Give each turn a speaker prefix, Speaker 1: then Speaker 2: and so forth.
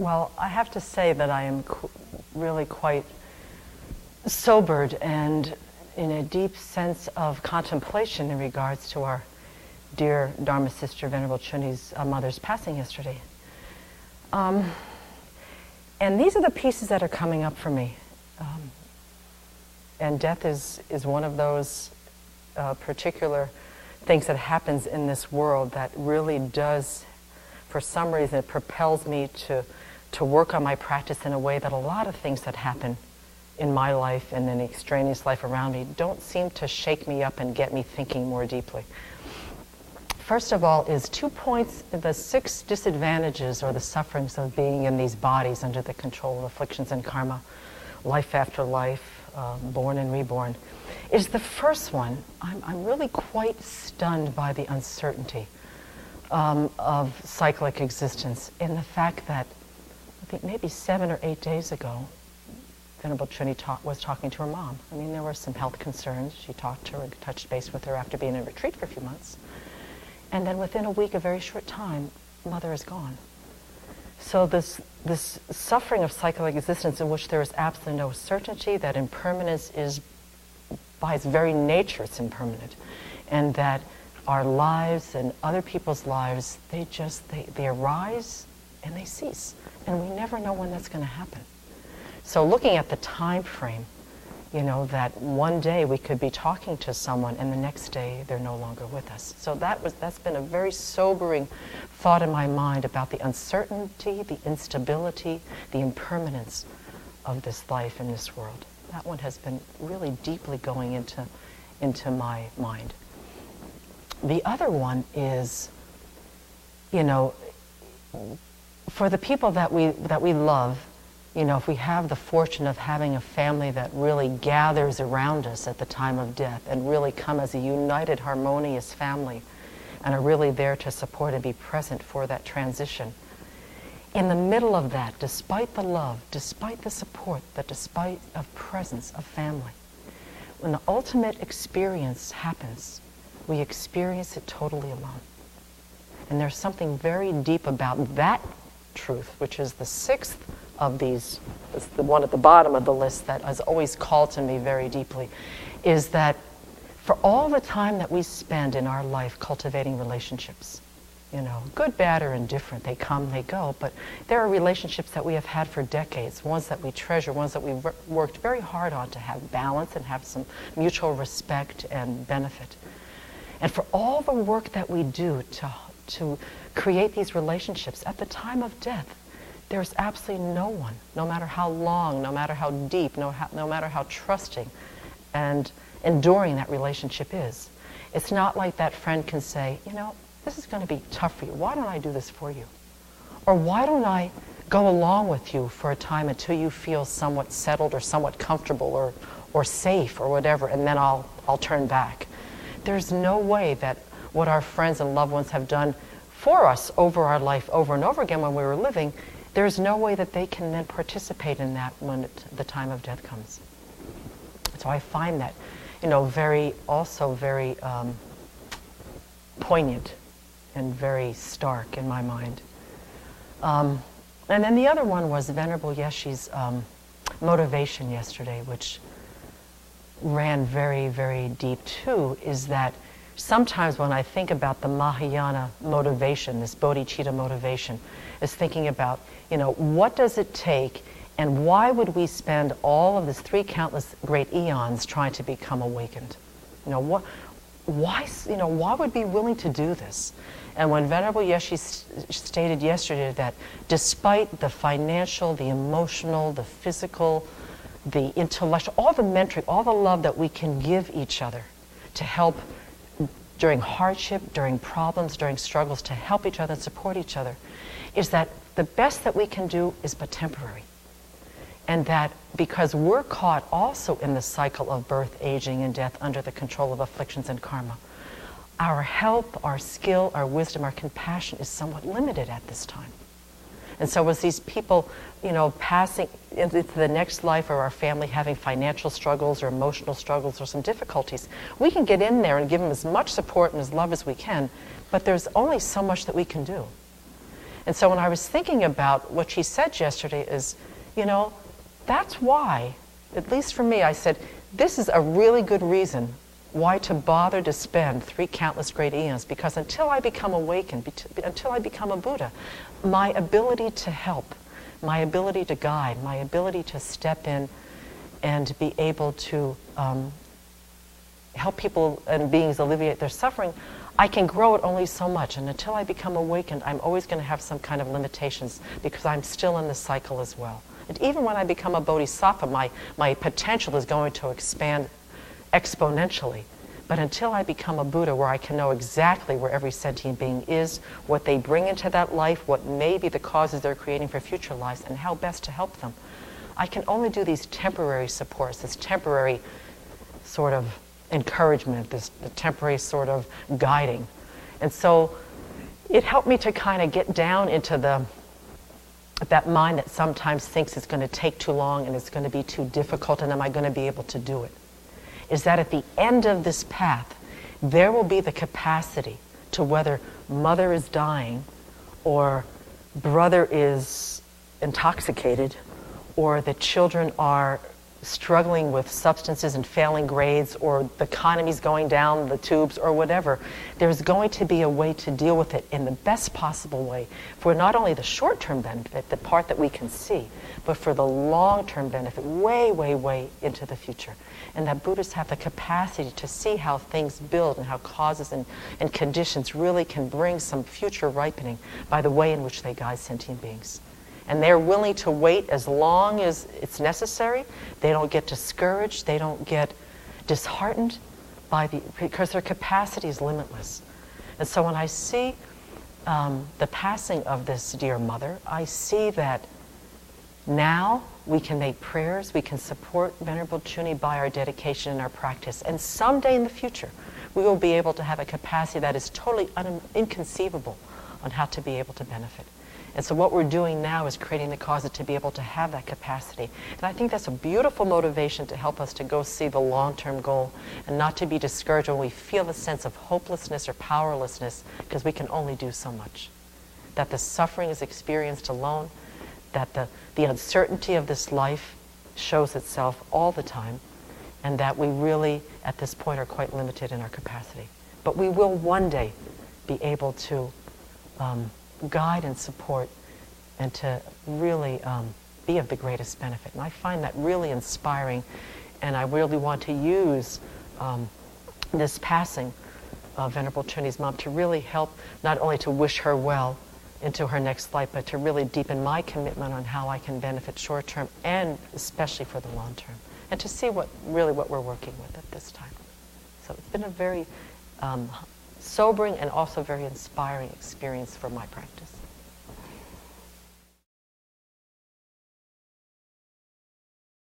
Speaker 1: Well, I have to say that I am really quite sobered and in a deep sense of contemplation in regards to our dear Dharma sister, Venerable Chuni's mother's passing yesterday. And these are the pieces that are coming up for me. And death is one of those particular things that happens in this world that really does, for some reason, it propels me to work on my practice in a way that a lot of things that happen in my life and in the extraneous life around me don't seem to shake me up and get me thinking more deeply. First of all is 2 points, the 6 disadvantages or the sufferings of being in these bodies under the control of afflictions and karma, life after life, born and reborn, is the first one. I'm really quite stunned by the uncertainty of cyclic existence, in the fact that I think maybe 7 or 8 days ago, Venerable Chuni was talking to her mom. I mean, there were some health concerns. She talked to her, touched base with her after being in retreat for a few months. And then within a week, a very short time, mother is gone. So this suffering of cyclic existence in which there is absolutely no certainty, that impermanence is, by its very nature, it's impermanent. And that our lives and other people's lives, they arise and they cease. And we never know when that's going to happen. So looking at the time frame, that one day we could be talking to someone and the next day they're no longer with us. So that's been a very sobering thought in my mind about the uncertainty, the instability, the impermanence of this life in this world. That one has been really deeply going into my mind. The other one is, for the people that we love, if we have the fortune of having a family that really gathers around us at the time of death and really come as a united, harmonious family and are really there to support and be present for that transition. In the middle of that, despite the love, despite the support, despite of presence of family, when the ultimate experience happens, we experience it totally alone. And there's something very deep about that truth, which is the 6th of these, the one at the bottom of the list that has always called to me very deeply, is that for all the time that we spend in our life cultivating relationships, good, bad, or indifferent, they come, they go, but there are relationships that we have had for decades, ones that we treasure, ones that we've worked very hard on to have balance and have some mutual respect and benefit. And for all the work that we do to create these relationships, at the time of death, there's absolutely no one, no matter how long, no matter how deep, no matter how trusting and enduring that relationship is. It's not like that friend can say, this is going to be tough for you. Why don't I do this for you? Or why don't I go along with you for a time until you feel somewhat settled or somewhat comfortable or safe or whatever, and then I'll turn back. There's no way that what our friends and loved ones have done for us over our life over and over again when we were living, there's no way that they can then participate in that when the time of death comes. So I find that, very poignant and very stark in my mind. And then the other one was Venerable Yeshe's motivation yesterday, which ran very, very deep too, is that sometimes when I think about the Mahayana motivation, this bodhicitta motivation, is thinking about, what does it take and why would we spend all of this 3 countless great eons trying to become awakened? Why would we be willing to do this? And when Venerable Yeshe stated yesterday that despite the financial, the emotional, the physical, the intellectual, all the mentoring, all the love that we can give each other to help during hardship, during problems, during struggles, to help each other and support each other, is that the best that we can do is but temporary. And that because we're caught also in the cycle of birth, aging, and death under the control of afflictions and karma, our help, our skill, our wisdom, our compassion is somewhat limited at this time. And so as these people, passing into the next life, or our family having financial struggles or emotional struggles or some difficulties, we can get in there and give them as much support and as love as we can, but there's only so much that we can do. And so when I was thinking about what she said yesterday is, you know, that's why, at least for me, I said, this is a really good reason why to bother to spend 3 countless great eons, because until I become awakened, until I become a Buddha, my ability to help, my ability to guide, my ability to step in and be able to help people and beings alleviate their suffering, I can grow it only so much. And until I become awakened, I'm always going to have some kind of limitations because I'm still in the cycle as well. And even when I become a bodhisattva, my potential is going to expand exponentially. But until I become a Buddha, where I can know exactly where every sentient being is, what they bring into that life, what may be the causes they're creating for future lives, and how best to help them, I can only do these temporary supports, this temporary sort of encouragement, this temporary sort of guiding. And so it helped me to kind of get down into that mind that sometimes thinks it's going to take too long and it's going to be too difficult, and am I going to be able to do it? Is that at the end of this path, there will be the capacity to, whether mother is dying or brother is intoxicated or the children are struggling with substances and failing grades, or the economy's going down the tubes or whatever, there's going to be a way to deal with it in the best possible way for not only the short-term benefit, the part that we can see, but for the long-term benefit, way, way, way into the future. And that Buddhists have the capacity to see how things build and how causes and conditions really can bring some future ripening by the way in which they guide sentient beings. And they're willing to wait as long as it's necessary. They don't get discouraged. They don't get disheartened because their capacity is limitless. And so when I see the passing of this dear mother, I see that now we can make prayers, we can support Venerable Chuni by our dedication and our practice. And someday in the future, we will be able to have a capacity that is totally inconceivable on how to be able to benefit. And so what we're doing now is creating the causes to be able to have that capacity. And I think that's a beautiful motivation to help us to go see the long-term goal and not to be discouraged when we feel the sense of hopelessness or powerlessness, because we can only do so much. That the suffering is experienced alone, that the uncertainty of this life shows itself all the time, and that we really, at this point, are quite limited in our capacity. But we will one day be able to guide and support and to really be of the greatest benefit. And I find that really inspiring, and I really want to use this passing of Venerable Chuni's mom to really help, not only to wish her well into her next life, but to really deepen my commitment on how I can benefit short term and especially for the long term, and to see what we're working with at this time. So it's been a very sobering and also very inspiring experience for my practice.